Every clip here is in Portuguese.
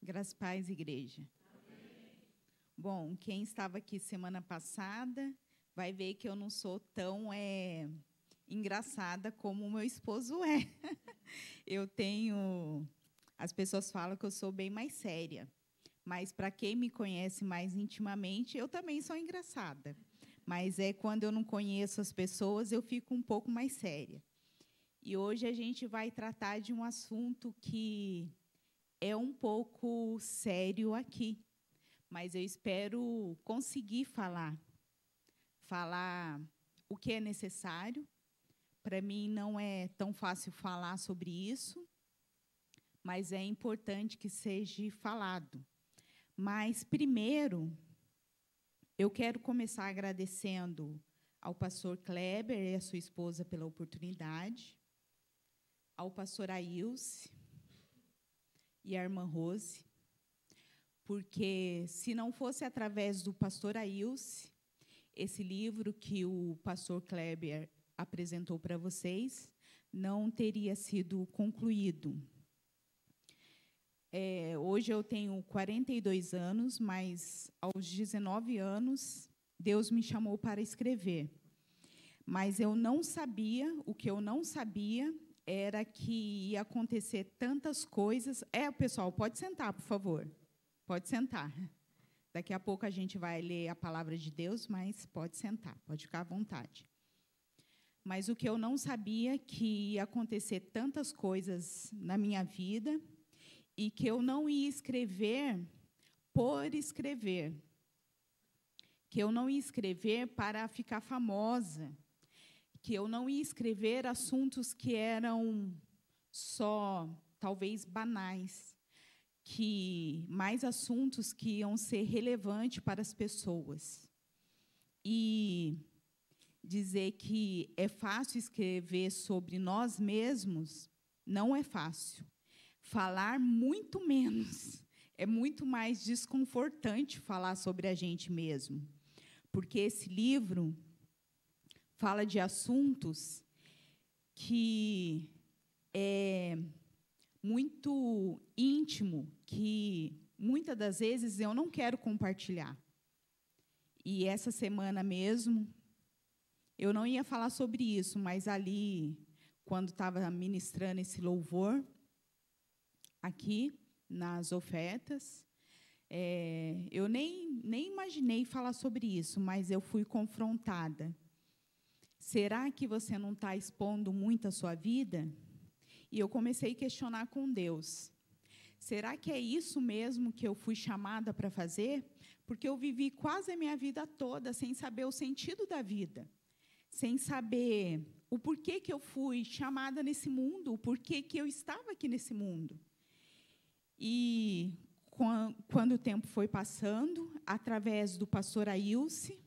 Graças a paz, igreja. Amém. Bom, quem estava aqui semana passada vai ver que eu não sou tão engraçada como o meu esposo é. Eu tenho... As pessoas falam que eu sou bem mais séria, mas, para quem me conhece mais intimamente, eu também sou engraçada. Mas quando eu não conheço as pessoas, eu fico um pouco mais séria. E hoje a gente vai tratar de um assunto que é um pouco sério aqui, mas eu espero conseguir falar o que é necessário. Para mim, não é tão fácil falar sobre isso, mas é importante que seja falado. Mas, primeiro, eu quero começar agradecendo ao pastor Kleber e a sua esposa pela oportunidade, ao pastor Ailce e a irmã Rose, porque, se não fosse através do pastor Ailce, esse livro que o pastor Kleber apresentou para vocês não teria sido concluído. Hoje eu tenho 42 anos, mas, aos 19 anos, Deus me chamou para escrever. Mas eu não sabia, o que eu não sabia era que ia acontecer tantas coisas. Pessoal, pode sentar, por favor. Pode sentar. Daqui a pouco a gente vai ler a palavra de Deus, mas pode sentar, pode ficar à vontade. Mas o que eu não sabia que ia acontecer tantas coisas na minha vida e que eu não ia escrever por escrever, que eu não ia escrever para ficar famosa, que eu não ia escrever assuntos que eram só, talvez, banais, que mais assuntos que iam ser relevantes para as pessoas. E dizer que é fácil escrever sobre nós mesmos não é fácil. Falar, muito menos. É muito mais desconfortante falar sobre a gente mesmo. Porque esse livro fala de assuntos que é muito íntimo, que, muitas das vezes, eu não quero compartilhar. E, essa semana mesmo, eu não ia falar sobre isso, mas ali, quando estava ministrando esse louvor, aqui, nas ofertas, eu nem imaginei falar sobre isso, mas eu fui confrontada. Será que você não está expondo muito a sua vida? E eu comecei a questionar com Deus. Será que é isso mesmo que eu fui chamada para fazer? Porque eu vivi quase a minha vida toda sem saber o sentido da vida, sem saber o porquê que eu fui chamada nesse mundo, o porquê que eu estava aqui nesse mundo. E, quando o tempo foi passando, através do pastor Ailce,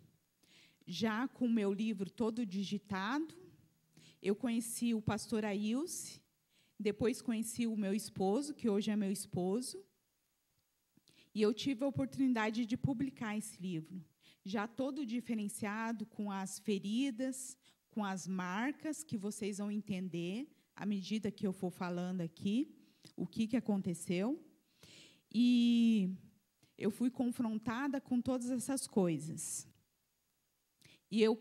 já com o meu livro todo digitado, eu conheci o pastor Ailce, depois conheci o meu esposo, que hoje é meu esposo, e eu tive a oportunidade de publicar esse livro, já todo diferenciado, com as feridas, com as marcas, que vocês vão entender, à medida que eu for falando aqui, o que aconteceu. E eu fui confrontada com todas essas coisas. E eu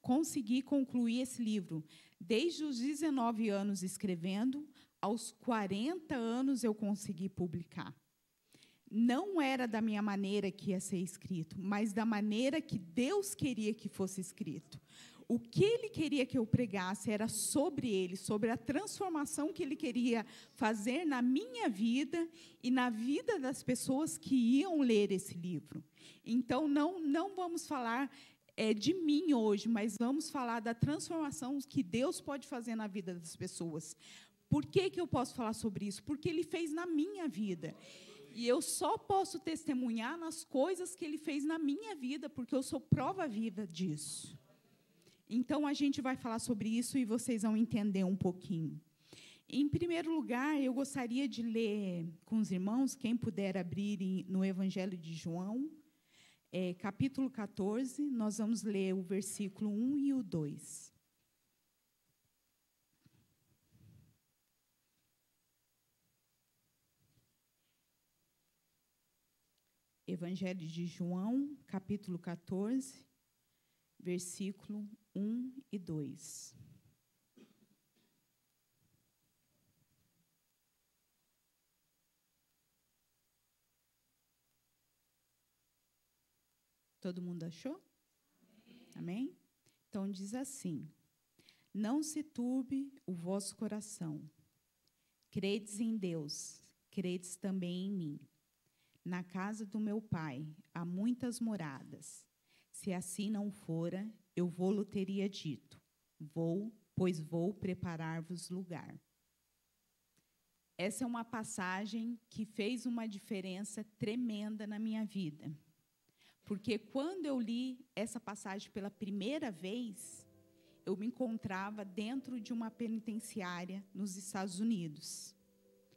consegui concluir esse livro. Desde os 19 anos escrevendo, aos 40 anos eu consegui publicar. Não era da minha maneira que ia ser escrito, mas da maneira que Deus queria que fosse escrito. O que Ele queria que eu pregasse era sobre Ele, sobre a transformação que Ele queria fazer na minha vida e na vida das pessoas que iam ler esse livro. Então, não vamos falar de mim hoje, mas vamos falar da transformação que Deus pode fazer na vida das pessoas. Por que eu posso falar sobre isso? Porque Ele fez na minha vida. E eu só posso testemunhar nas coisas que Ele fez na minha vida, porque eu sou prova viva disso. Então, a gente vai falar sobre isso e vocês vão entender um pouquinho. Em primeiro lugar, eu gostaria de ler com os irmãos, quem puder abrir no Evangelho de João, capítulo 14, nós vamos ler o versículo 1 e o 2. Evangelho de João, capítulo 14, versículo 1 e 2. Todo mundo achou? Amém? Então diz assim: não se turbe o vosso coração. Credes em Deus, credes também em mim. Na casa do meu pai há muitas moradas. Se assim não fora, eu vou-lo teria dito. Pois vou preparar-vos lugar. Essa é uma passagem que fez uma diferença tremenda na minha vida. Porque quando eu li essa passagem pela primeira vez, eu me encontrava dentro de uma penitenciária nos Estados Unidos,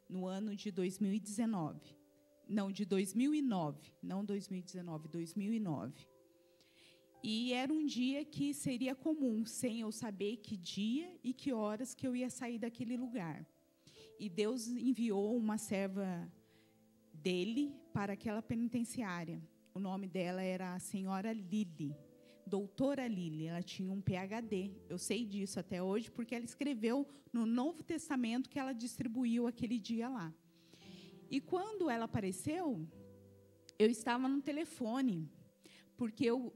no ano de 2019. Não, de 2009. Não 2019, 2009. E era um dia que seria comum, sem eu saber que dia e que horas que eu ia sair daquele lugar. E Deus enviou uma serva dele para aquela penitenciária. O nome dela era a senhora Lili, doutora Lili. Ela tinha um PhD. Eu sei disso até hoje, porque ela escreveu no Novo Testamento que ela distribuiu aquele dia lá. E quando ela apareceu, eu estava no telefone, porque eu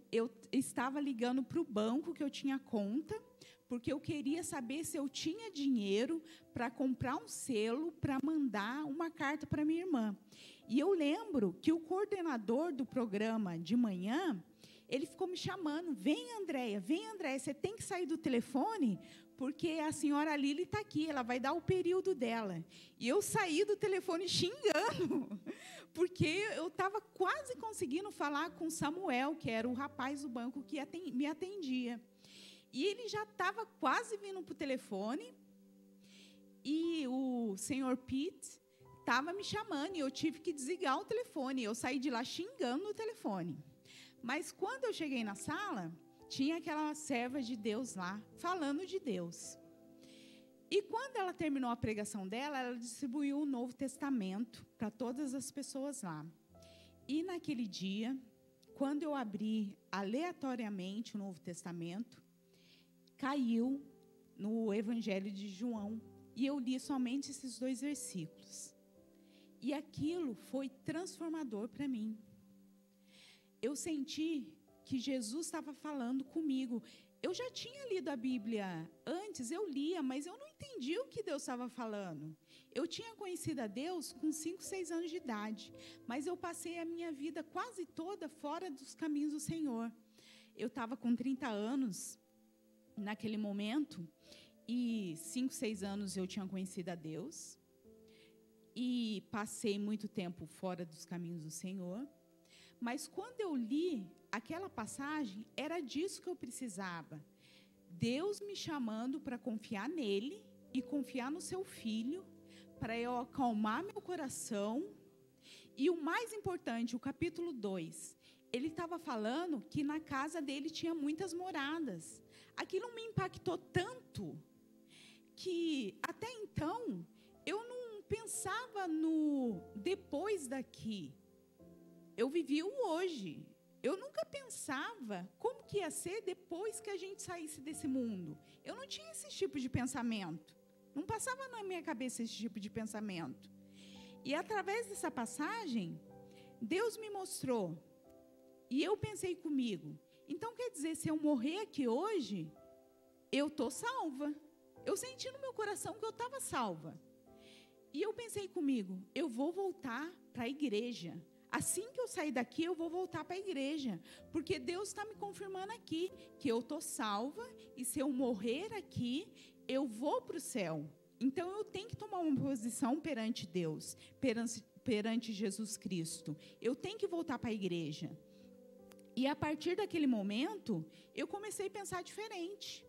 estava ligando para o banco que eu tinha conta, porque eu queria saber se eu tinha dinheiro para comprar um selo para mandar uma carta para minha irmã. E eu lembro que o coordenador do programa de manhã, ele ficou me chamando: vem, Andréia, você tem que sair do telefone, porque a senhora Lili está aqui, ela vai dar o período dela. E eu saí do telefone xingando, porque eu estava quase conseguindo falar com Samuel, que era o rapaz do banco que me atendia. E ele já estava quase vindo para o telefone, e o senhor Pete estava me chamando, e eu tive que desligar o telefone. Eu saí de lá xingando no telefone. Mas, quando eu cheguei na sala, tinha aquela serva de Deus lá, falando de Deus. E, quando ela terminou a pregação dela, ela distribuiu o Novo Testamento para todas as pessoas lá. E, naquele dia, quando eu abri aleatoriamente o Novo Testamento, caiu no Evangelho de João, e eu li somente esses 2 versículos. E aquilo foi transformador para mim. Eu senti que Jesus estava falando comigo. Eu já tinha lido a Bíblia antes, eu lia, mas eu não entendia o que Deus estava falando. Eu tinha conhecido a Deus com 5, 6 anos de idade, mas eu passei a minha vida quase toda fora dos caminhos do Senhor. Eu estava com 30 anos naquele momento, e 5, 6 anos eu tinha conhecido a Deus, e passei muito tempo fora dos caminhos do Senhor. Mas, quando eu li aquela passagem, era disso que eu precisava. Deus me chamando para confiar nele e confiar no seu filho, para eu acalmar meu coração. E o mais importante, o capítulo 2, ele estava falando que na casa dele tinha muitas moradas. Aquilo me impactou tanto que, até então, eu não pensava no depois daqui. Eu vivi o hoje. Eu nunca pensava como que ia ser depois que a gente saísse desse mundo. Eu não tinha esse tipo de pensamento. Não passava na minha cabeça esse tipo de pensamento. E, através dessa passagem, Deus me mostrou. E eu pensei comigo: então, quer dizer, se eu morrer aqui hoje, eu estou salva. Eu senti no meu coração que eu estava salva. E eu pensei comigo: eu vou voltar para a igreja. Assim que eu sair daqui, eu vou voltar para a igreja, porque Deus está me confirmando aqui que eu estou salva, e se eu morrer aqui, eu vou para o céu. Então, eu tenho que tomar uma posição perante Deus, perante Jesus Cristo. Eu tenho que voltar para a igreja. E, a partir daquele momento, eu comecei a pensar diferente.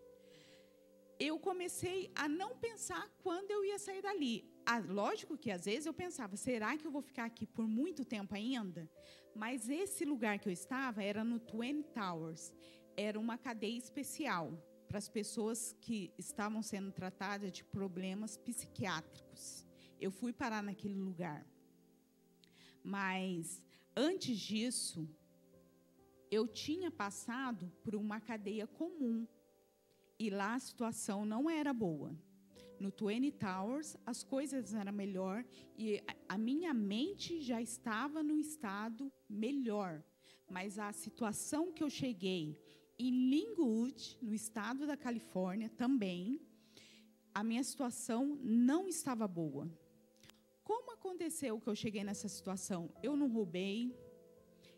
Eu comecei a não pensar quando eu ia sair dali. Lógico que, às vezes, eu pensava: será que eu vou ficar aqui por muito tempo ainda? Mas esse lugar que eu estava era no Twin Towers. Era uma cadeia especial para as pessoas que estavam sendo tratadas de problemas psiquiátricos. Eu fui parar naquele lugar. Mas Antes disso, eu tinha passado por uma cadeia comum, e lá a situação não era boa. No Twin Towers, as coisas eram melhor, e a minha mente já estava no estado melhor. Mas a situação que eu cheguei em Linwood, no estado da Califórnia, também, a minha situação não estava boa. Como aconteceu que eu cheguei nessa situação? Eu não roubei,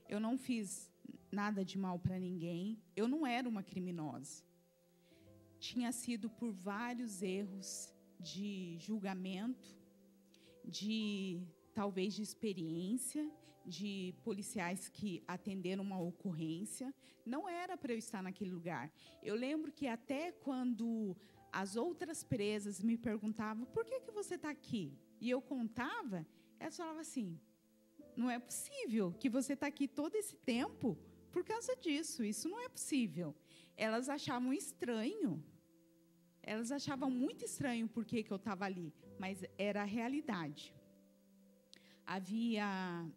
eu não fiz nada de mal para ninguém, eu não era uma criminosa. Tinha sido por vários erros de julgamento, talvez de experiência, de policiais que atenderam uma ocorrência. Não era para eu estar naquele lugar. Eu lembro que até quando as outras presas me perguntavam, por que você está aqui? E eu contava, elas falavam assim, não é possível que você está aqui todo esse tempo por causa disso, isso não é possível. Elas achavam estranho, elas achavam muito estranho por que eu estava ali, mas era a realidade.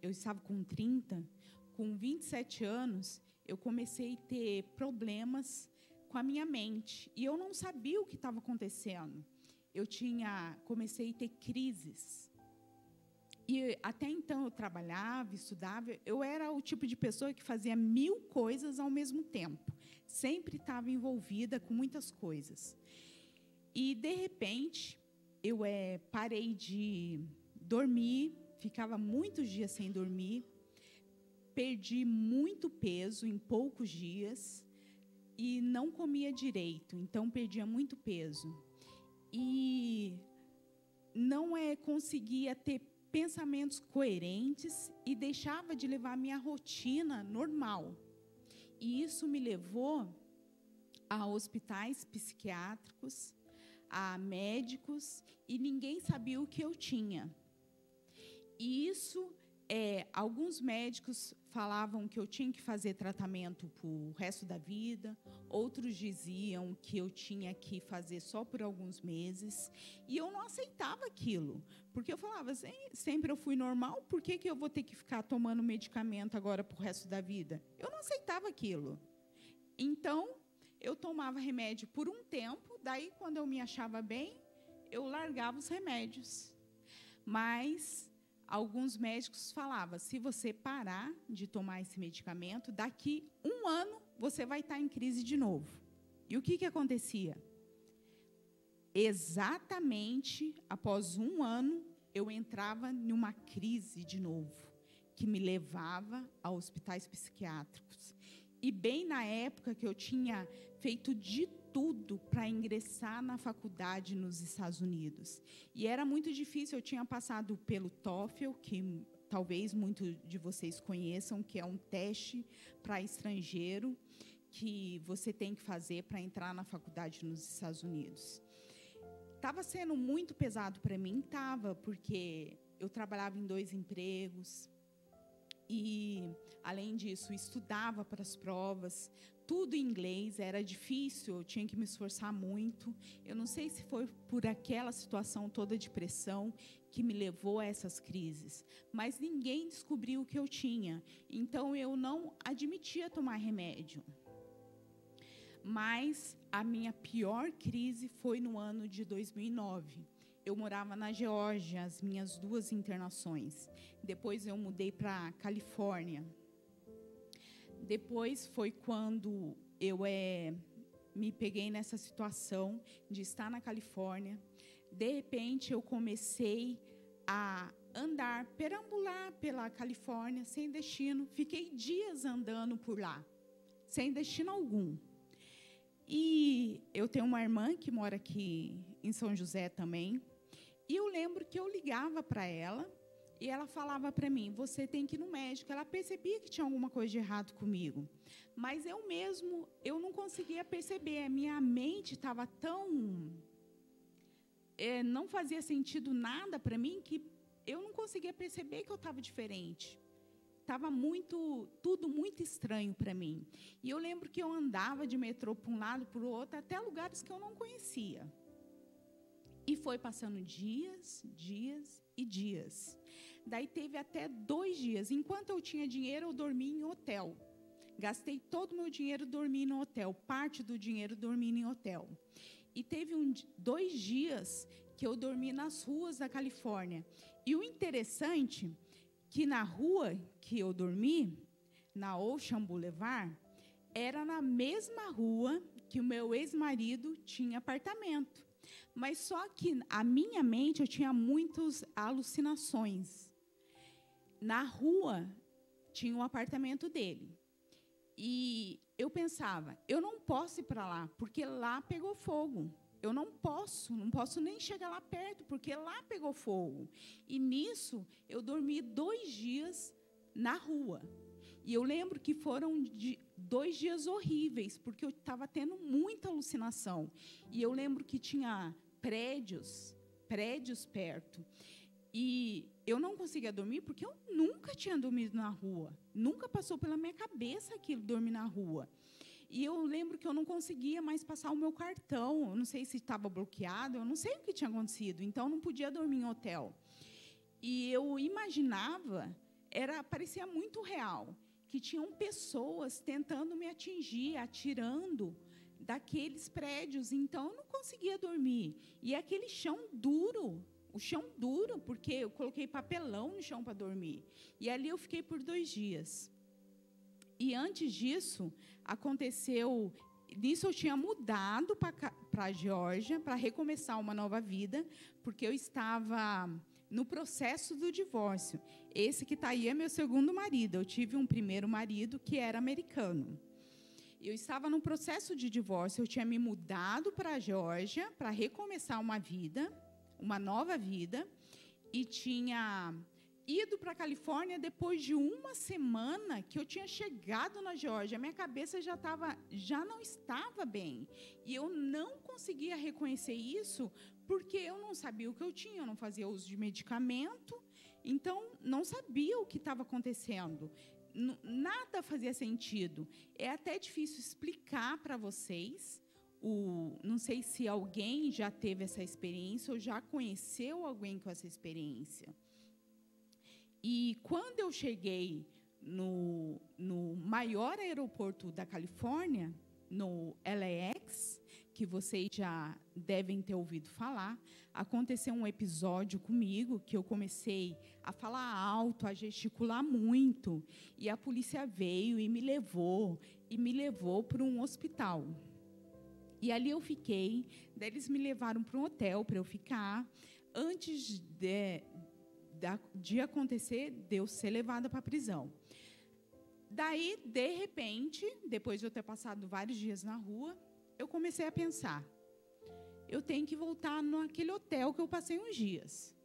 Eu estava com 30, com 27 anos, eu comecei a ter problemas com a minha mente, e eu não sabia o que estava acontecendo. Comecei a ter crises. E até então eu trabalhava, estudava, eu era o tipo de pessoa que fazia 1000 coisas ao mesmo tempo. Sempre estava envolvida com muitas coisas. E, de repente, eu parei de dormir, ficava muitos dias sem dormir, perdi muito peso em poucos dias e não comia direito, então perdia muito peso. E não conseguia ter pensamentos coerentes e deixava de levar a minha rotina normal. E isso me levou a hospitais psiquiátricos, a médicos, e ninguém sabia o que eu tinha. E isso, alguns médicos falavam que eu tinha que fazer tratamento para o resto da vida, outros diziam que eu tinha que fazer só por alguns meses, e eu não aceitava aquilo, porque eu falava, sempre eu fui normal, por que eu vou ter que ficar tomando medicamento agora para o resto da vida? Eu não aceitava aquilo. Então, eu tomava remédio por um tempo, daí, quando eu me achava bem, eu largava os remédios. Mas alguns médicos falavam, se você parar de tomar esse medicamento, daqui 1 ano você vai estar em crise de novo. E o que acontecia? Exatamente após 1 ano, eu entrava numa crise de novo, que me levava a hospitais psiquiátricos. E bem na época que eu tinha feito de tudo para ingressar na faculdade nos Estados Unidos. E era muito difícil, eu tinha passado pelo TOEFL, que talvez muitos de vocês conheçam, que é um teste para estrangeiro que você tem que fazer para entrar na faculdade nos Estados Unidos. Estava sendo muito pesado para mim, porque eu trabalhava em 2 empregos, e, além disso, estudava para as provas, tudo em inglês, era difícil, eu tinha que me esforçar muito. Eu não sei se foi por aquela situação toda de pressão que me levou a essas crises, mas ninguém descobriu o que eu tinha, então eu não admitia tomar remédio. Mas a minha pior crise foi no ano de 2009. Eu morava na Geórgia, as minhas 2 internações. Depois eu mudei para a Califórnia. Depois foi quando eu me peguei nessa situação de estar na Califórnia. De repente, eu comecei a andar, perambular pela Califórnia, sem destino. Fiquei dias andando por lá, sem destino algum. E eu tenho uma irmã que mora aqui em São José também. E eu lembro que eu ligava para ela e ela falava para mim, você tem que ir no médico. Ela percebia que tinha alguma coisa de errado comigo. Mas eu não conseguia perceber. A minha mente estava tão... não fazia sentido nada para mim que eu não conseguia perceber que eu estava diferente. Estava tudo muito estranho para mim. E eu lembro que eu andava de metrô para um lado, para o outro, até lugares que eu não conhecia. E foi passando dias e dias. Daí teve até 2 dias. Enquanto eu tinha dinheiro, eu dormia em hotel. Gastei todo o meu dinheiro dormindo em hotel, parte do dinheiro dormindo em hotel. E teve 2 dias que eu dormi nas ruas da Califórnia. E o interessante que na rua que eu dormi, na Ocean Boulevard, era na mesma rua que o meu ex-marido tinha apartamento. Mas só que a minha mente, eu tinha muitas alucinações. Na rua tinha o apartamento dele. E eu pensava, eu não posso ir para lá, porque lá pegou fogo. Eu não posso nem chegar lá perto, porque lá pegou fogo. E nisso, eu dormi 2 dias na rua. E eu lembro que foram 2 dias horríveis, porque eu estava tendo muita alucinação. E eu lembro que tinha prédios perto. E eu não conseguia dormir porque eu nunca tinha dormido na rua. Nunca passou pela minha cabeça aquilo, dormir na rua. E eu lembro que eu não conseguia mais passar o meu cartão. Eu não sei se estava bloqueado, eu não sei o que tinha acontecido. Então, eu não podia dormir em hotel. E eu imaginava, parecia muito real, que tinham pessoas tentando me atingir, atirando daqueles prédios. Então, eu não conseguia dormir. E aquele chão duro, porque eu coloquei papelão no chão para dormir. E ali eu fiquei por 2 dias. E antes disso, aconteceu... Nisso eu tinha mudado para a Geórgia para recomeçar uma nova vida, porque eu estava no processo do divórcio. Esse que está aí é meu segundo marido. Eu tive um primeiro marido que era americano. Eu estava no processo de divórcio, eu tinha me mudado para a Geórgia para recomeçar uma vida, uma nova vida, e tinha ido para a Califórnia depois de 1 semana que eu tinha chegado na Geórgia. Minha cabeça já não estava bem. E eu não conseguia reconhecer isso porque eu não sabia o que eu tinha, eu não fazia uso de medicamento, então não sabia o que estava acontecendo. Nada fazia sentido. É até difícil explicar para vocês. Não sei se alguém já teve essa experiência ou já conheceu alguém com essa experiência. E quando eu cheguei no maior aeroporto da Califórnia, no LAX, que vocês já devem ter ouvido falar, aconteceu um episódio comigo que eu comecei a falar alto, a gesticular muito, e a polícia veio e me levou para um hospital. E ali eu fiquei, daí eles me levaram para um hotel para eu ficar, antes de acontecer, de eu ser levada para a prisão. Daí, de repente, depois de eu ter passado vários dias na rua, eu comecei a pensar, eu tenho que voltar naquele hotel que eu passei uns dias.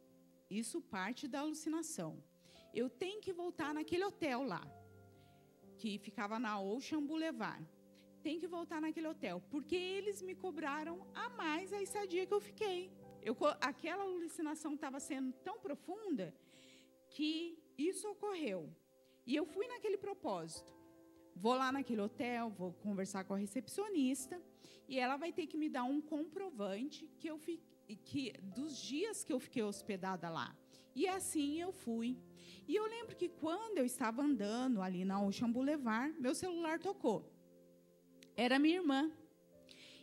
Isso parte da alucinação. Eu tenho que voltar naquele hotel lá, que ficava na Ocean Boulevard. Tenho que voltar naquele hotel, porque eles me cobraram a mais a estadia que eu fiquei. Aquela alucinação estava sendo tão profunda que isso ocorreu. E eu fui naquele propósito. Vou lá naquele hotel, vou conversar com a recepcionista, e ela vai ter que me dar um comprovante dos dias que eu fiquei hospedada lá. E assim eu fui. E eu lembro que quando eu estava andando ali na Ocean Boulevard, meu celular tocou. Era minha irmã.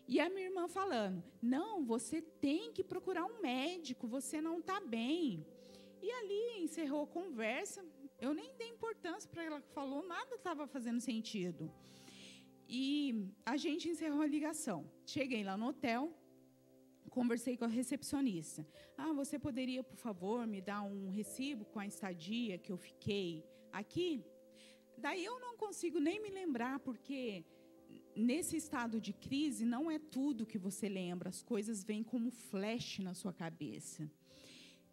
E a minha irmã falando, não, você tem que procurar um médico, você não está bem. E ali encerrou a conversa, eu nem dei importância para ela que falou, nada estava fazendo sentido. E a gente encerrou a ligação. Cheguei lá no hotel, conversei com a recepcionista. Você poderia, por favor, me dar um recibo com a estadia que eu fiquei aqui? Daí eu não consigo nem me lembrar, porque... Nesse estado de crise, não é tudo que você lembra, as coisas vêm como flash na sua cabeça.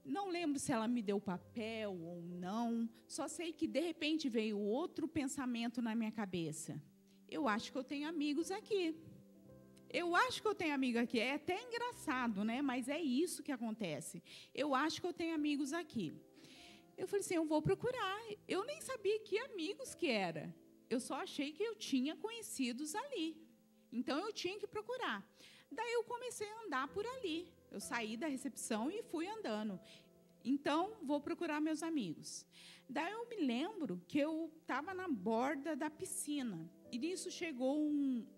Não lembro se ela me deu papel ou não, só sei que, de repente, veio outro pensamento na minha cabeça. Eu acho que eu tenho amigos aqui. Eu acho que eu tenho amigos aqui. É até engraçado, né? Mas é isso que acontece. Eu acho que eu tenho amigos aqui. Eu falei assim, eu vou procurar. Eu nem sabia que amigos que era. Eu só achei que eu tinha conhecidos ali. Então, eu tinha que procurar. Daí, eu comecei a andar por ali. Eu saí da recepção e fui andando. Então, vou procurar meus amigos. Daí eu me lembro que eu estava na borda da piscina. E nisso chegou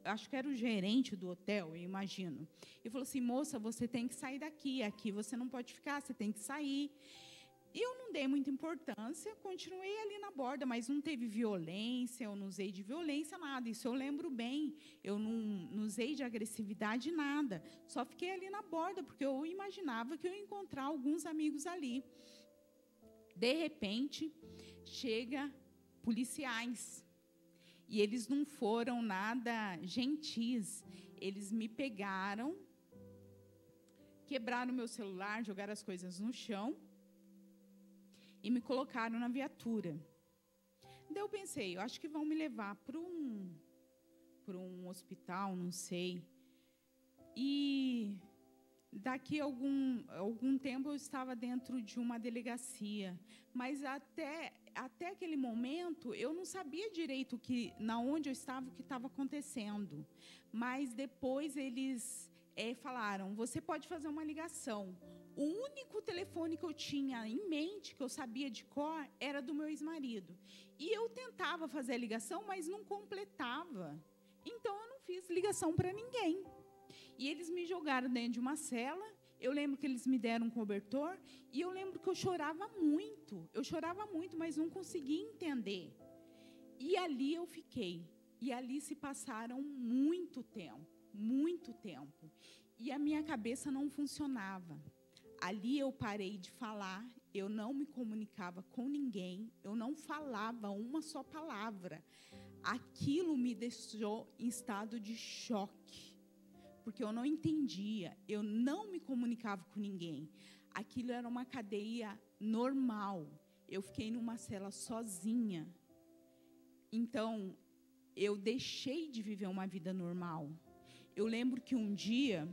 acho que era o gerente do hotel, eu imagino. E falou assim, moça, você tem que sair daqui. Aqui você não pode ficar, você tem que sair. E eu não dei muita importância, continuei ali na borda, mas não teve violência, eu não usei de violência, nada. Isso eu lembro bem. Eu não usei de agressividade, nada. Só fiquei ali na borda, porque eu imaginava que eu ia encontrar alguns amigos ali. De repente, chega policiais. E eles não foram nada gentis. Eles me pegaram, quebraram meu celular, jogaram as coisas no chão e me colocaram na viatura. Daí eu pensei, eu acho que vão me levar para um hospital, não sei. E daqui a algum tempo eu estava dentro de uma delegacia, mas até aquele momento eu não sabia direito na onde eu estava, o que estava acontecendo. Mas depois eles falaram, você pode fazer uma ligação. O único telefone que eu tinha em mente, que eu sabia de cor, era do meu ex-marido. E eu tentava fazer a ligação, mas não completava. Então eu não fiz ligação para ninguém. E eles me jogaram dentro de uma cela. Eu lembro que eles me deram um cobertor. E eu lembro que eu chorava muito. Eu chorava muito, mas não conseguia entender. E ali eu fiquei. E ali se passaram muito tempo. Muito tempo. E a minha cabeça não funcionava. Ali eu parei de falar. Eu não me comunicava com ninguém. Eu não falava uma só palavra. Aquilo me deixou em estado de choque. Porque eu não entendia, eu não me comunicava com ninguém. Aquilo era uma cadeia normal. Eu fiquei numa cela sozinha. Então, eu deixei de viver uma vida normal. Eu lembro que um dia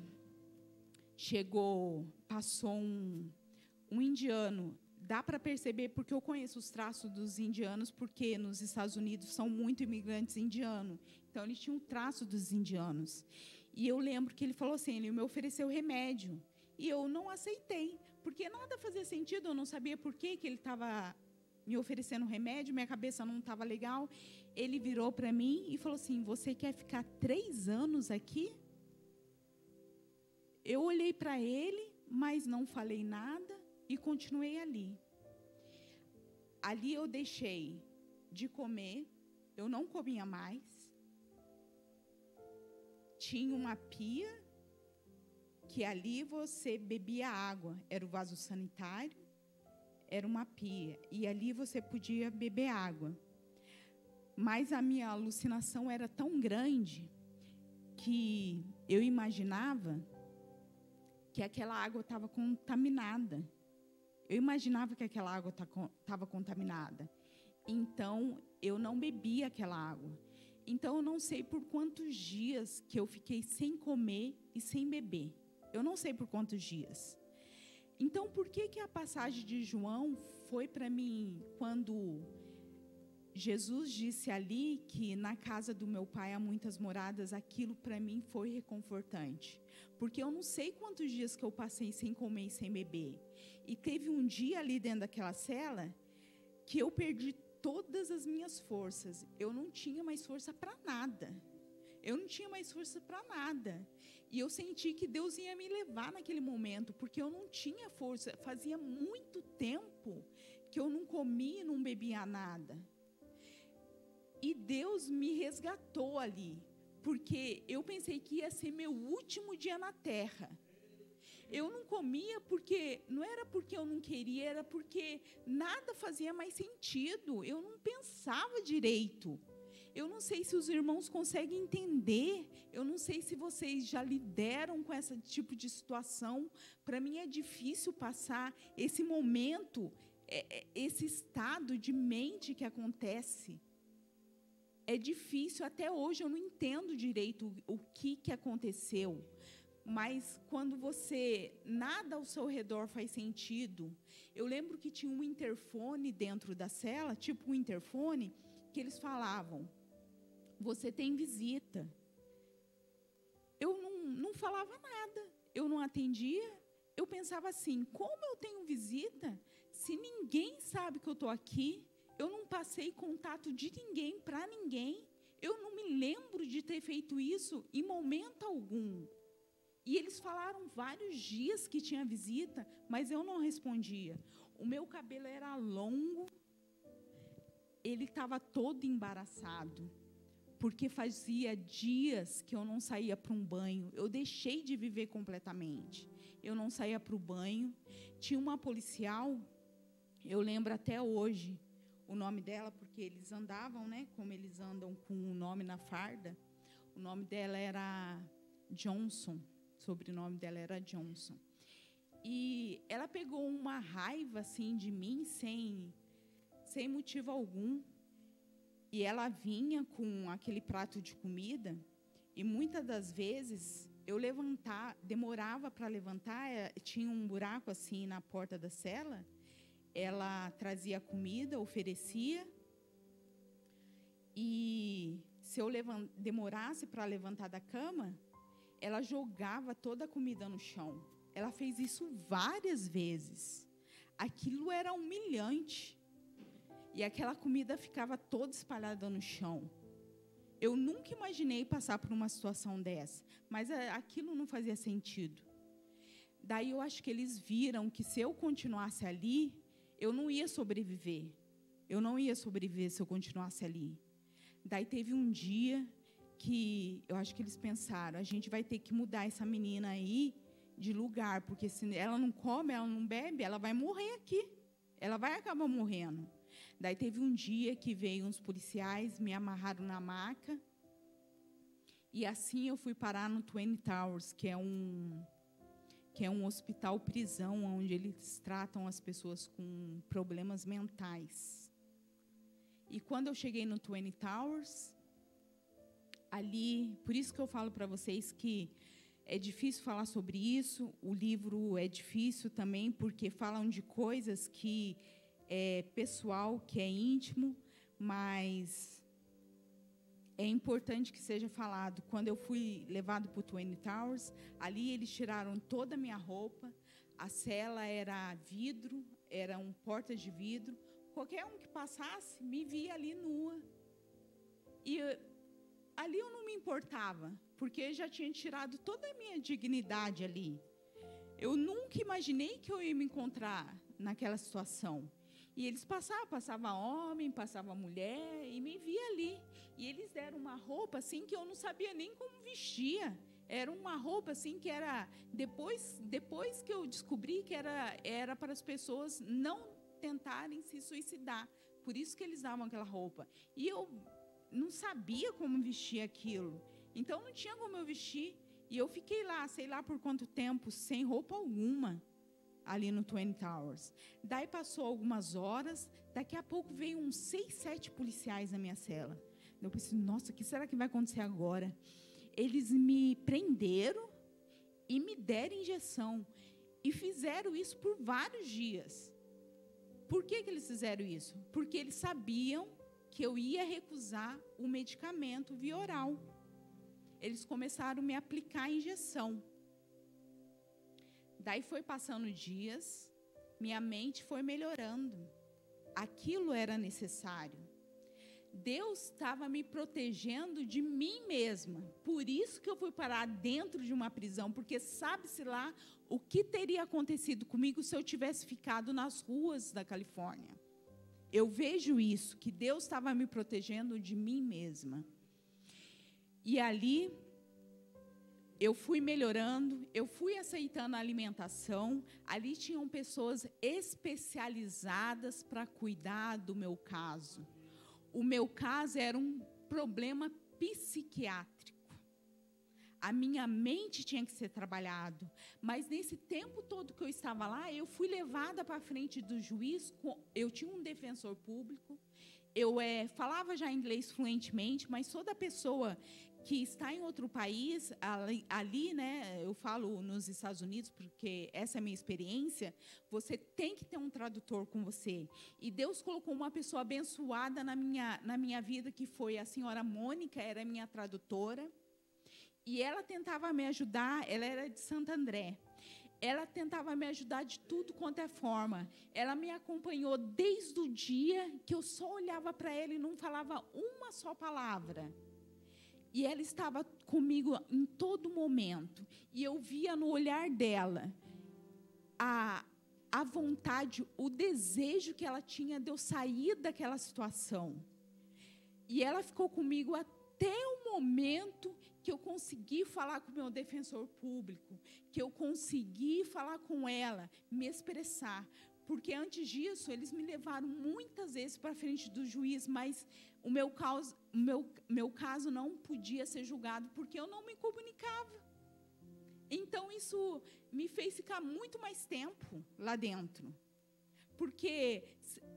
passou um indiano. Dá para perceber, porque eu conheço os traços dos indianos, porque nos Estados Unidos são muito imigrantes indianos. Então, eles tinham o traço dos indianos. E eu lembro que ele falou assim, ele me ofereceu remédio. E eu não aceitei, porque nada fazia sentido, eu não sabia por que ele estava me oferecendo remédio, minha cabeça não estava legal. Ele virou para mim e falou assim, você quer ficar 3 anos aqui? Eu olhei para ele, mas não falei nada e continuei ali. Ali eu deixei de comer, eu não comia mais. Tinha uma pia, que ali você bebia água. Era o vaso sanitário, era uma pia. E ali você podia beber água. Mas a minha alucinação era tão grande que eu imaginava que aquela água estava contaminada. Eu imaginava que aquela água estava contaminada. Então, eu não bebia aquela água. Então, eu não sei por quantos dias que eu fiquei sem comer e sem beber. Eu não sei por quantos dias. Então, por que a passagem de João foi para mim quando Jesus disse ali que na casa do meu pai há muitas moradas? Aquilo para mim foi reconfortante. Porque eu não sei quantos dias que eu passei sem comer e sem beber. E teve um dia ali dentro daquela cela que eu perdi todas as minhas forças. Eu não tinha mais força para nada. Eu não tinha mais força para nada. E eu senti que Deus ia me levar naquele momento, porque eu não tinha força. Fazia muito tempo que eu não comia e não bebia nada. E Deus me resgatou ali, porque eu pensei que ia ser meu último dia na terra. Eu não comia não era porque eu não queria, era porque nada fazia mais sentido. Eu não pensava direito. Eu não sei se os irmãos conseguem entender. Eu não sei se vocês já lidaram com esse tipo de situação. Para mim é difícil passar esse momento, esse estado de mente que acontece. É difícil, até hoje eu não entendo direito o que aconteceu. Mas quando nada ao seu redor faz sentido. Eu lembro que tinha um interfone dentro da cela, tipo um interfone, que eles falavam, você tem visita. Eu não falava nada, eu não atendia, eu pensava assim, como eu tenho visita, se ninguém sabe que eu estou aqui, eu não passei contato de ninguém para ninguém, eu não me lembro de ter feito isso em momento algum. E eles falaram vários dias que tinha visita, mas eu não respondia. O meu cabelo era longo, ele estava todo embaraçado, porque fazia dias que eu não saía para um banho. Eu deixei de viver completamente. Eu não saía para o banho. Tinha uma policial, eu lembro até hoje o nome dela, porque eles andavam, né, como eles andam com o nome na farda. O nome dela era Johnson, o sobrenome dela era Johnson. E ela pegou uma raiva assim de mim sem motivo algum. E ela vinha com aquele prato de comida, e muitas das vezes eu demorava para levantar, tinha um buraco assim na porta da cela, ela trazia a comida, oferecia, e se eu demorasse para levantar da cama, ela jogava toda a comida no chão. Ela fez isso várias vezes. Aquilo era humilhante. E aquela comida ficava toda espalhada no chão. Eu nunca imaginei passar por uma situação dessa, mas aquilo não fazia sentido. Daí eu acho que eles viram que se eu continuasse ali, eu não ia sobreviver. Eu não ia sobreviver se eu continuasse ali. Daí teve um dia que eu acho que eles pensaram, a gente vai ter que mudar essa menina aí de lugar, porque se ela não come, ela não bebe, ela vai morrer aqui. Ela vai acabar morrendo. Daí teve um dia que veio uns policiais, me amarraram na maca, e assim eu fui parar no Twin Towers, que é um hospital prisão, onde eles tratam as pessoas com problemas mentais. E quando eu cheguei no Twin Towers, ali, por isso que eu falo para vocês que é difícil falar sobre isso, o livro é difícil também, porque falam de coisas que é pessoal, que é íntimo, mas é importante que seja falado. Quando eu fui levado para o Twin Towers, ali eles tiraram toda a minha roupa, a cela era vidro, era um porta de vidro, qualquer um que passasse me via ali nua. E ali eu não me importava, porque já tinha tirado toda a minha dignidade ali. Eu nunca imaginei que eu ia me encontrar naquela situação. E eles passava homem, passava mulher, e me via ali. E eles deram uma roupa assim que eu não sabia nem como vestia. Era uma roupa assim que era... Depois que eu descobri que era para as pessoas não tentarem se suicidar. Por isso que eles davam aquela roupa. E eu não sabia como vestir aquilo. Então, não tinha como eu vestir. E eu fiquei lá, sei lá por quanto tempo, sem roupa alguma, ali no Twin Towers. Daí passou algumas horas, daqui a pouco veio uns 6, 7 policiais na minha cela. Eu pensei, nossa, o que será que vai acontecer agora? Eles me prenderam e me deram injeção. E fizeram isso por vários dias. Por que eles fizeram isso? Porque eles sabiam que eu ia recusar o medicamento via oral. Eles começaram a me aplicar a injeção. Daí foi passando dias, minha mente foi melhorando. Aquilo era necessário. Deus estava me protegendo de mim mesma. Por isso que eu fui parar dentro de uma prisão, porque sabe-se lá o que teria acontecido comigo se eu tivesse ficado nas ruas da Califórnia. Eu vejo isso, que Deus estava me protegendo de mim mesma. E ali eu fui melhorando, eu fui aceitando a alimentação. Ali tinham pessoas especializadas para cuidar do meu caso. O meu caso era um problema psiquiátrico. A minha mente tinha que ser trabalhado. Mas nesse tempo todo que eu estava lá, eu fui levada para frente do juiz. Eu tinha um defensor público. Eu falava já inglês fluentemente, mas toda pessoa que está em outro país, ali, né, eu falo nos Estados Unidos, porque essa é a minha experiência, você tem que ter um tradutor com você. E Deus colocou uma pessoa abençoada na minha vida, que foi a senhora Mônica, era minha tradutora, e ela tentava me ajudar, ela era de Santo André. ela tentava me ajudar de tudo quanto é forma. Ela me acompanhou desde o dia que eu só olhava para ela e não falava uma só palavra. E ela estava comigo em todo momento. E eu via no olhar dela a vontade, o desejo que ela tinha de eu sair daquela situação. E ela ficou comigo até o momento que eu consegui falar com o meu defensor público, que eu consegui falar com ela, me expressar. Porque, antes disso, eles me levaram muitas vezes para frente do juiz, mas o meu caso não podia ser julgado, porque eu não me comunicava. Então, isso me fez ficar muito mais tempo lá dentro. Porque,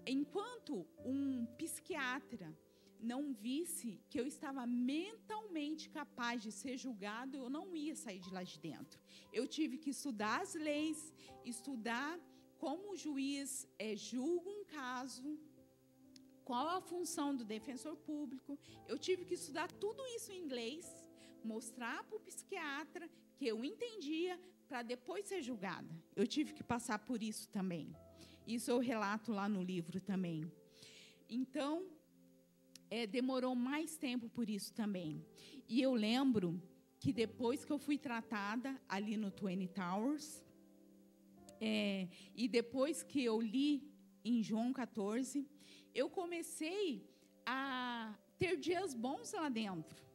enquanto um psiquiatra não visse que eu estava mentalmente capaz de ser julgado, eu não ia sair de lá de dentro. Eu tive que estudar as leis, estudar como o juiz julga um caso, qual a função do defensor público. Eu tive que estudar tudo isso em inglês, mostrar para o psiquiatra que eu entendia, para depois ser julgada. Eu tive que passar por isso também. Isso eu relato lá no livro também. Então, demorou mais tempo por isso também. E eu lembro que depois que eu fui tratada ali no Twin Towers, e depois que eu li em João 14, eu comecei a ter dias bons lá dentro.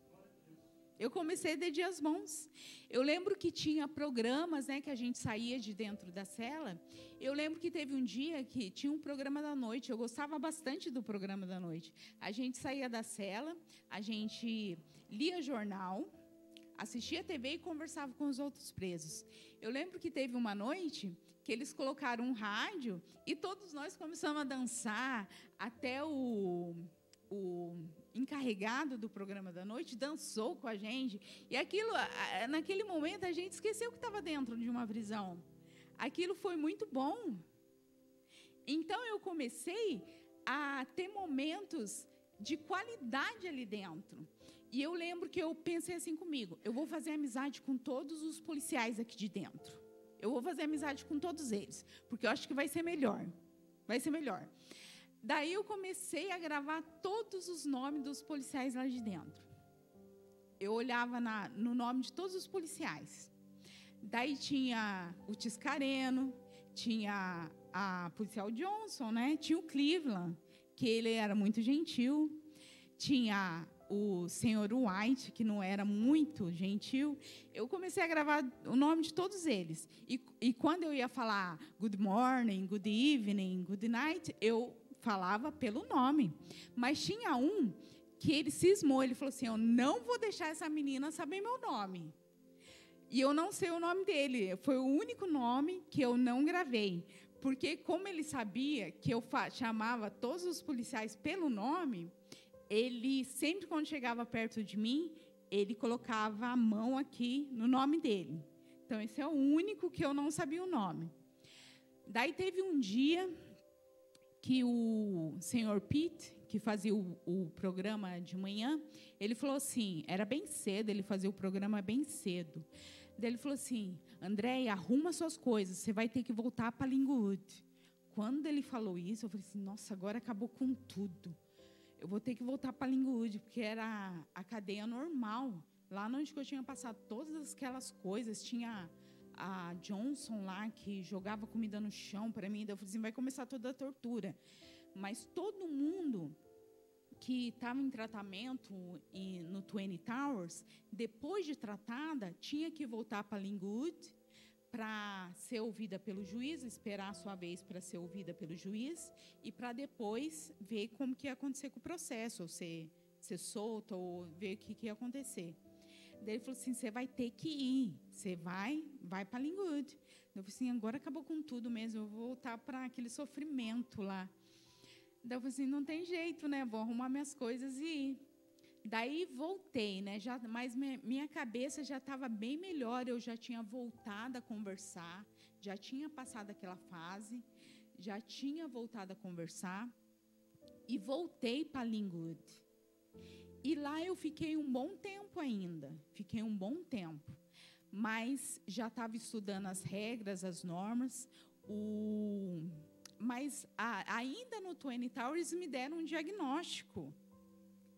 Eu comecei a ter dias bons. Eu lembro que tinha programas, que a gente saía de dentro da cela. Eu lembro que teve um dia que tinha um programa da noite. Eu gostava bastante do programa da noite. A gente saía da cela, a gente lia jornal, assistia TV e conversava com os outros presos. Eu lembro que teve uma noite que eles colocaram um rádio e todos nós começamos a dançar. Até o encarregado do programa da noite dançou com a gente. E aquilo, naquele momento, a gente esqueceu que estava dentro de uma prisão. Aquilo foi muito bom. Então, eu comecei a ter momentos de qualidade ali dentro. E eu lembro que eu pensei assim comigo: eu vou fazer amizade com todos os policiais aqui de dentro. Eu vou fazer amizade com todos eles, porque eu acho que vai ser melhor. Vai ser melhor. Daí eu comecei a gravar todos os nomes dos policiais lá de dentro. Eu olhava no nome de todos os policiais. Daí tinha o Tiscareno, tinha a policial Johnson, tinha o Cleveland, que ele era muito gentil, tinha o senhor White, que não era muito gentil. Eu comecei a gravar o nome de todos eles. E quando eu ia falar good morning, good evening, good night, eu falava pelo nome. Mas tinha um que ele cismou, ele falou assim: eu não vou deixar essa menina saber meu nome. E eu não sei o nome dele. Foi o único nome que eu não gravei. Porque, como ele sabia que eu chamava todos os policiais pelo nome, ele, sempre quando chegava perto de mim, ele colocava a mão aqui no nome dele. Então, esse é o único que eu não sabia o nome. Daí teve um dia que o senhor Pete, que fazia o programa de manhã, ele falou assim, era bem cedo, ele fazia o programa bem cedo. Daí ele falou assim: Andréia, arruma suas coisas, você vai ter que voltar para Linwood. Quando ele falou isso, eu falei assim: nossa, agora acabou com tudo. Eu vou ter que voltar para Linwood, porque era a cadeia normal. Lá onde eu tinha passado todas aquelas coisas, tinha a Johnson lá, que jogava comida no chão para mim. Eu falei assim: vai começar toda a tortura. Mas todo mundo que estava em tratamento no Twin Towers, depois de tratada, tinha que voltar para Linwood para ser ouvida pelo juiz, esperar a sua vez para ser ouvida pelo juiz, e para depois ver como que ia acontecer com o processo, ou ser solta, ou ver o que ia acontecer. Daí ele falou assim: você vai ter que ir, você vai para Linwood. Eu falei assim: agora acabou com tudo mesmo, eu vou voltar para aquele sofrimento lá. Daí eu falei assim: não tem jeito, vou arrumar minhas coisas e ir. Daí voltei, mas minha cabeça já estava bem melhor, eu já tinha voltado a conversar, já tinha passado aquela fase, já tinha voltado a conversar, e voltei para Linwood. E lá eu fiquei um bom tempo ainda, mas já estava estudando as regras, as normas. Mas ainda no Twin Towers me deram um diagnóstico.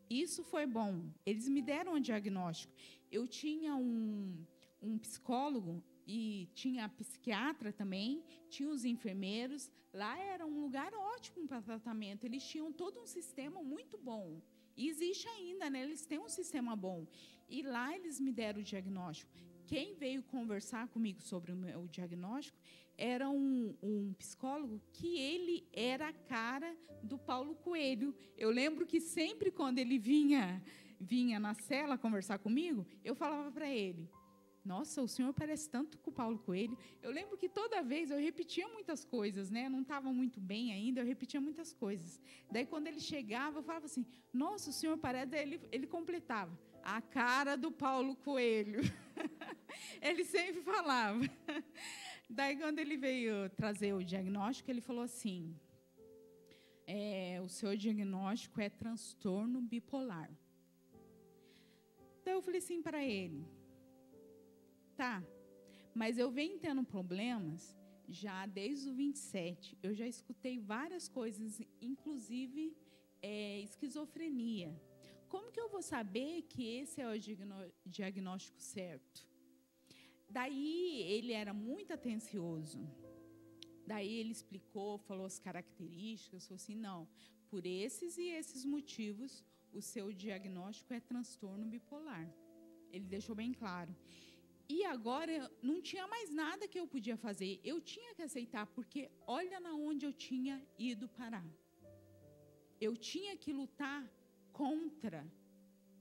Isso foi bom. Eles me deram um diagnóstico. Eu tinha um psicólogo e tinha psiquiatra também, tinha os enfermeiros. Lá era um lugar ótimo para tratamento. Eles tinham todo um sistema muito bom. E existe ainda, né? Eles têm um sistema bom. E lá eles me deram o diagnóstico. Quem veio conversar comigo sobre o meu diagnóstico era um psicólogo que ele era a cara do Paulo Coelho. Eu lembro que sempre quando ele vinha na cela conversar comigo, eu falava para ele: nossa, o senhor parece tanto com o Paulo Coelho. Eu lembro que toda vez eu repetia muitas coisas, né? Não estava muito bem ainda, eu repetia muitas coisas. Daí, quando ele chegava, eu falava assim: nossa, o senhor parece... Daí ele completava: a cara do Paulo Coelho. Ele sempre falava. Daí, quando ele veio trazer o diagnóstico, ele falou assim: o seu diagnóstico é transtorno bipolar. Então, eu falei assim para ele: tá, mas eu venho tendo problemas já desde o 27. Eu já escutei várias coisas, inclusive esquizofrenia. Como que eu vou saber que esse é o diagnóstico certo? Daí, ele era muito atencioso. Daí, ele explicou, falou as características, falou assim: não, por esses e esses motivos, o seu diagnóstico é transtorno bipolar. Ele deixou bem claro. E agora, não tinha mais nada que eu podia fazer. Eu tinha que aceitar, porque olha na onde eu tinha ido parar. Eu tinha que lutar contra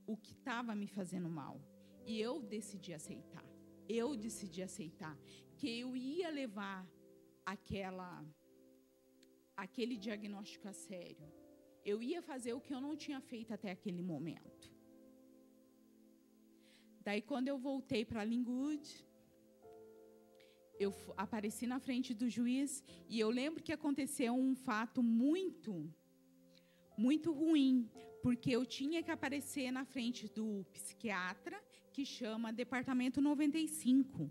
o que estava me fazendo mal. E eu decidi aceitar. Eu decidi aceitar que eu ia levar aquele diagnóstico a sério. Eu ia fazer o que eu não tinha feito até aquele momento. Daí, quando eu voltei para Linwood, eu apareci na frente do juiz e eu lembro que aconteceu um fato muito, muito ruim, porque eu tinha que aparecer na frente do psiquiatra, que chama Departamento 95,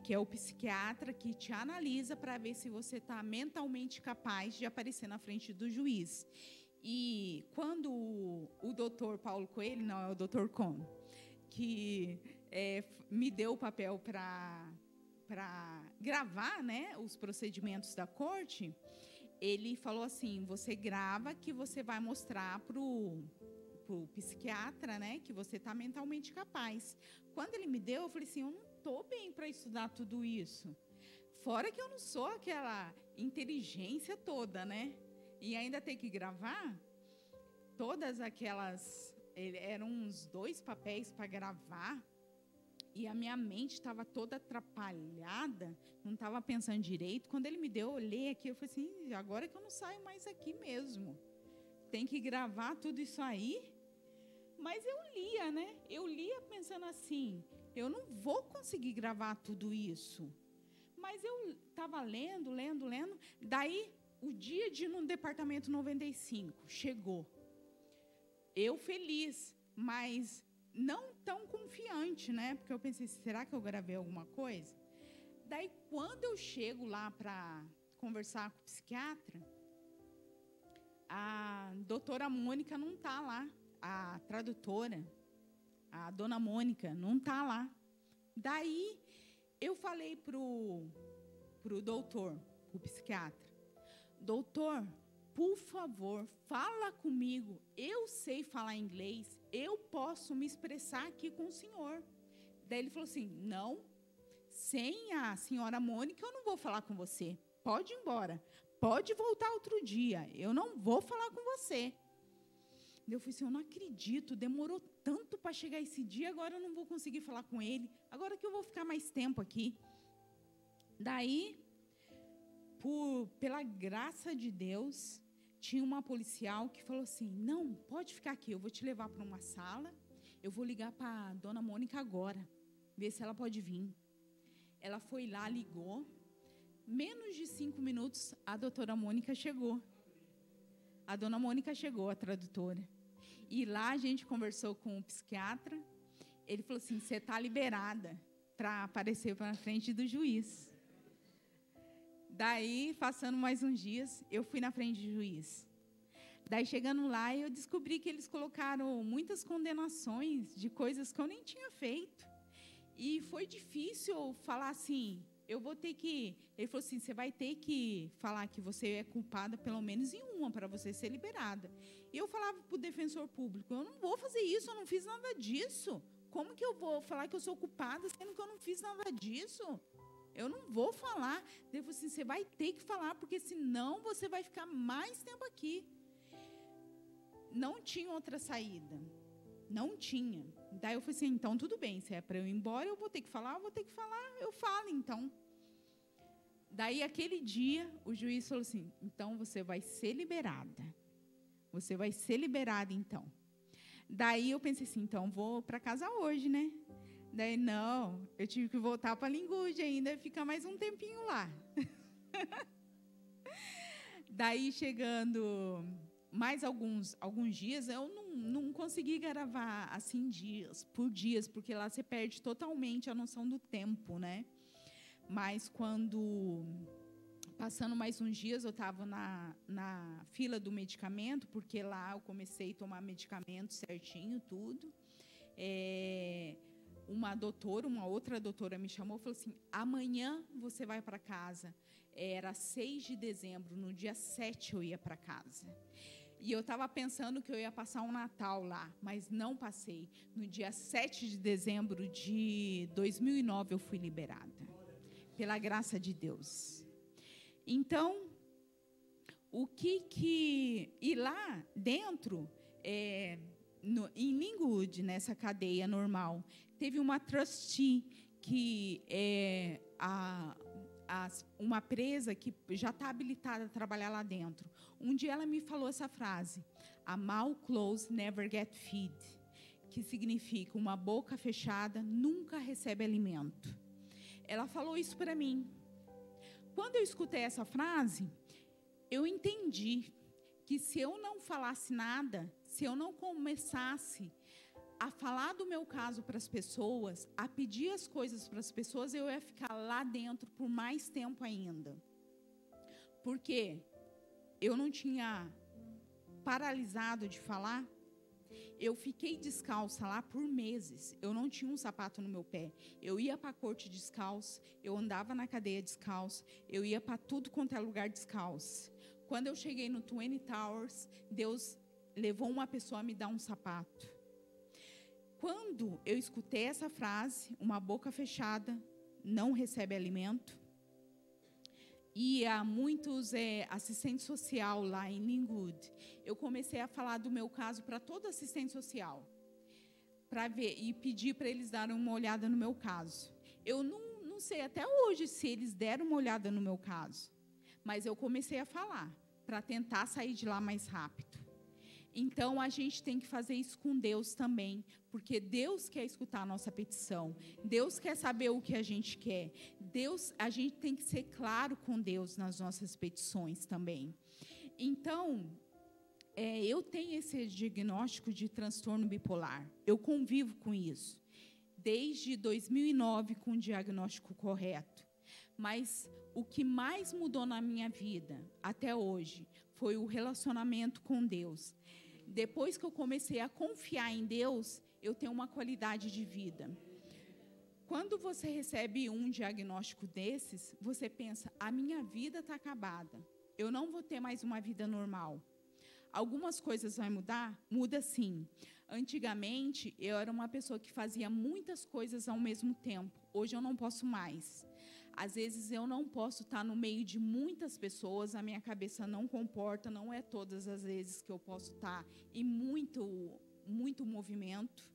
que é o psiquiatra que te analisa para ver se você está mentalmente capaz de aparecer na frente do juiz. E quando o doutor Paulo Coelho, não, é o doutor Kohn, que me deu o papel para gravar, né, os procedimentos da corte, ele falou assim: você grava que você vai mostrar para o psiquiatra, né, que você está mentalmente capaz. Quando ele me deu, eu falei assim: eu não estou bem para estudar tudo isso. Fora que eu não sou aquela inteligência toda, né? E ainda ter que gravar todas aquelas... Eram uns 2 papéis para gravar. E a minha mente estava toda atrapalhada, não estava pensando direito. Quando ele me deu, eu olhei aqui, eu falei assim: agora que eu não saio mais aqui mesmo. Tem que gravar tudo isso aí. Mas eu lia, né? Eu lia pensando assim: eu não vou conseguir gravar tudo isso. Mas eu estava lendo. Daí, o dia de ir no Departamento 95 chegou. Eu feliz, mas não tão confiante, né? Porque eu pensei: será que eu gravei alguma coisa? Daí, quando eu chego lá para conversar com o psiquiatra, a doutora Mônica não está lá. A tradutora, a dona Mônica, não está lá. Daí, eu falei pro doutor, pro psiquiatra: doutor, por favor, fala comigo. Eu sei falar inglês, eu posso me expressar aqui com o senhor. Daí ele falou assim: não, sem a senhora Mônica eu não vou falar com você. Pode ir embora, pode voltar outro dia, eu não vou falar com você. Eu falei assim: eu não acredito, demorou tanto para chegar esse dia, agora eu não vou conseguir falar com ele, agora que eu vou ficar mais tempo aqui. Daí, pela graça de Deus, tinha uma policial que falou assim: não, pode ficar aqui, eu vou te levar para uma sala, eu vou ligar para a dona Mônica agora, ver se ela pode vir. Ela foi lá, ligou, menos de 5 minutos, a doutora Mônica chegou. A dona Mônica chegou, a tradutora. E lá a gente conversou com o psiquiatra. Ele falou assim: você está liberada. para aparecer na frente do juiz. Daí, passando mais uns dias, eu fui na frente do juiz. Daí, chegando lá, eu descobri que eles colocaram muitas condenações de coisas que eu nem tinha feito. E foi difícil falar assim, eu vou ter que... Ele falou assim, você vai ter que falar que você é culpada pelo menos em uma, para você ser liberada. E eu falava para o defensor público, eu não vou fazer isso, eu não fiz nada disso. Como que eu vou falar que eu sou culpada, sendo que eu não fiz nada disso? Eu não vou falar. Ele falou assim, você vai ter que falar, porque senão você vai ficar mais tempo aqui. Não tinha outra saída. Não tinha. Daí eu falei assim, então tudo bem, se é para eu ir embora, eu vou ter que falar, eu falo, então. Daí, aquele dia, o juiz falou assim, então você vai ser liberada. Você vai ser liberada, então. Daí eu pensei assim, então vou para casa hoje, né? Daí, não, eu tive que voltar para a Lingude ainda e ficar mais um tempinho lá. Daí, chegando mais alguns dias, eu não consegui gravar assim por dias, porque lá você perde totalmente a noção do tempo, né? Mas quando, passando mais uns dias, eu estava na fila do medicamento, porque lá eu comecei a tomar medicamento certinho, tudo. Uma outra doutora me chamou e falou assim, amanhã você vai para casa. Era 6 de dezembro, no dia 7 eu ia para casa. E eu estava pensando que eu ia passar um Natal lá, mas não passei. No dia 7 de dezembro de 2009, eu fui liberada, pela graça de Deus. Então, e lá dentro, em Lingude, nessa cadeia normal, teve uma trustee, que é uma presa que já está habilitada a trabalhar lá dentro. Um dia ela me falou essa frase, a mouth closed never get feed, que significa uma boca fechada nunca recebe alimento. Ela falou isso para mim. Quando eu escutei essa frase, eu entendi que se eu não falasse nada, se eu não começasse a falar do meu caso para as pessoas, a pedir as coisas para as pessoas, eu ia ficar lá dentro por mais tempo ainda. Porque eu não tinha paralisado de falar, eu fiquei descalça lá por meses. Eu não tinha um sapato no meu pé. Eu ia para a corte descalço, eu andava na cadeia descalço, eu ia para tudo quanto é lugar descalço. Quando eu cheguei no Twin Towers, Deus levou uma pessoa a me dar um sapato. Quando eu escutei essa frase, uma boca fechada não recebe alimento, e há muitos assistentes social lá em Lingude, eu comecei a falar do meu caso para todo assistente social, para ver e pedir para eles darem uma olhada no meu caso. Eu não sei até hoje se eles deram uma olhada no meu caso, mas eu comecei a falar para tentar sair de lá mais rápido. Então, a gente tem que fazer isso com Deus também, porque Deus quer escutar a nossa petição, Deus quer saber o que a gente quer. A gente tem que ser claro com Deus nas nossas petições também. Então, eu tenho esse diagnóstico de transtorno bipolar, eu convivo com isso, desde 2009 com o diagnóstico correto. Mas o que mais mudou na minha vida, até hoje, foi o relacionamento com Deus. Depois que eu comecei a confiar em Deus, eu tenho uma qualidade de vida. Quando você recebe um diagnóstico desses, você pensa, a minha vida está acabada. Eu não vou ter mais uma vida normal. Algumas coisas vão mudar? Muda sim. Antigamente, eu era uma pessoa que fazia muitas coisas ao mesmo tempo. Hoje eu não posso mais. Às vezes eu não posso estar no meio de muitas pessoas, a minha cabeça não comporta, não é todas as vezes que eu posso estar em muito movimento.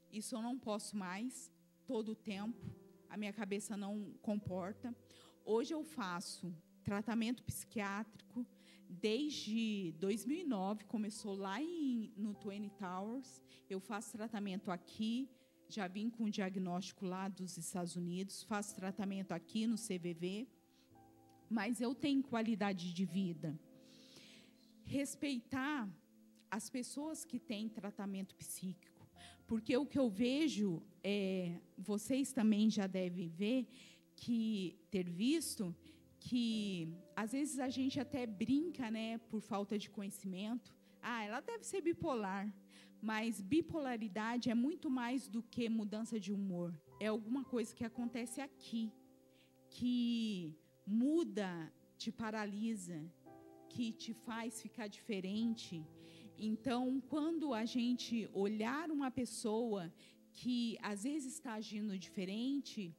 Isso eu não posso mais, todo o tempo, a minha cabeça não comporta. Hoje eu faço tratamento psiquiátrico desde 2009, começou lá no Twin Towers, eu faço tratamento aqui, já vim com o diagnóstico lá dos Estados Unidos, faço tratamento aqui no CVV, mas eu tenho qualidade de vida. Respeitar as pessoas que têm tratamento psíquico, Porque o que eu vejo, vocês também já devem ver, ter visto, que às vezes a gente até brinca, né, por falta de conhecimento. Ela deve ser bipolar. Mas bipolaridade é muito mais do que mudança de humor. É alguma coisa que acontece aqui, que muda, te paralisa, que te faz ficar diferente. Então, quando a gente olhar uma pessoa que às vezes está agindo diferente,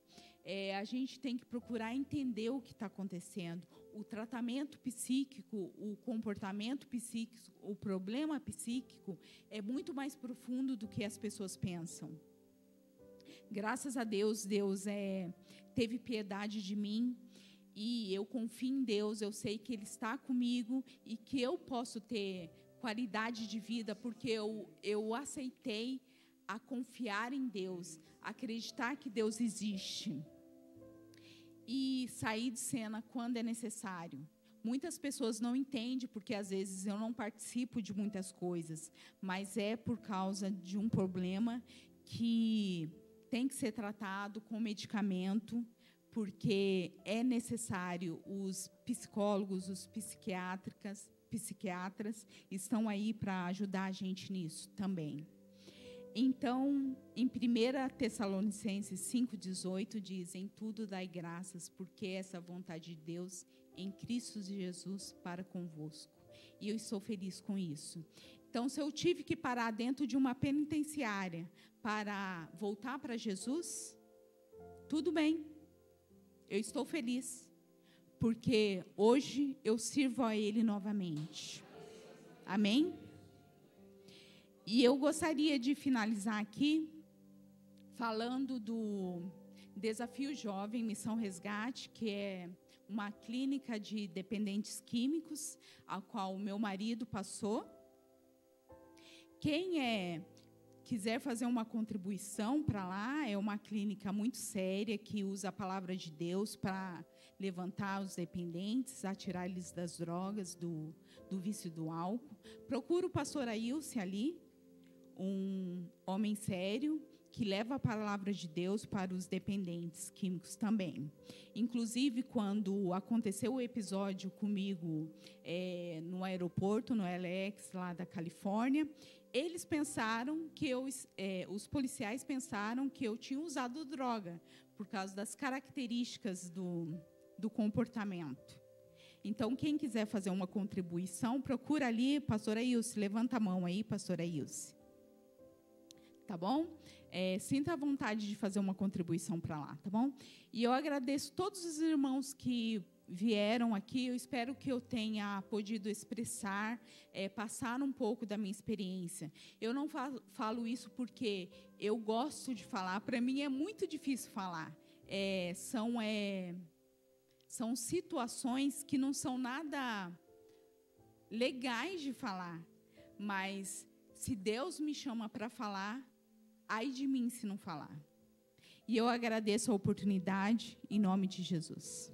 a gente tem que procurar entender o que está acontecendo. O tratamento psíquico, o comportamento psíquico, o problema psíquico é muito mais profundo do que as pessoas pensam. Graças a Deus, Deus teve piedade de mim, e eu confio em Deus, eu sei que Ele está comigo e que eu posso ter qualidade de vida, porque eu aceitei a confiar em Deus, acreditar que Deus existe e sair de cena quando é necessário. Muitas pessoas não entendem, porque às vezes eu não participo de muitas coisas, mas é por causa de um problema que tem que ser tratado com medicamento, porque é necessário. Os psicólogos, os psiquiatras estão aí para ajudar a gente nisso também. Então, em 1 Tessalonicenses 5,18 diz: em tudo dai graças, porque essa é a vontade de Deus em Cristo Jesus para convosco. E eu estou feliz com isso. Então, se eu tive que parar dentro de uma penitenciária para voltar para Jesus, tudo bem. Eu estou feliz, porque hoje eu sirvo a Ele novamente. Amém? E eu gostaria de finalizar aqui falando do Desafio Jovem Missão Resgate, que é uma clínica de dependentes químicos, a qual o meu marido passou. Quem quiser fazer uma contribuição para lá, é uma clínica muito séria, que usa a palavra de Deus para levantar os dependentes, atirar eles das drogas, do vício do álcool. Procura o pastor Ailce ali, um homem sério, que leva a palavra de Deus para os dependentes químicos também. Inclusive, quando aconteceu o episódio comigo no aeroporto, no LAX, lá da Califórnia, eles pensaram que os policiais pensaram que eu tinha usado droga, por causa das características do comportamento. Então, quem quiser fazer uma contribuição, procura ali, pastor Ailce, levanta a mão aí, pastor Ailce. Tá bom? Sinta a vontade de fazer uma contribuição para lá, tá bom? E eu agradeço todos os irmãos que vieram aqui. Eu espero que eu tenha podido expressar, passar um pouco da minha experiência. Eu não falo isso porque eu gosto de falar. Para mim é muito difícil falar. São situações que não são nada legais de falar, mas se Deus me chama para falar, ai de mim se não falar. E eu agradeço a oportunidade, em nome de Jesus.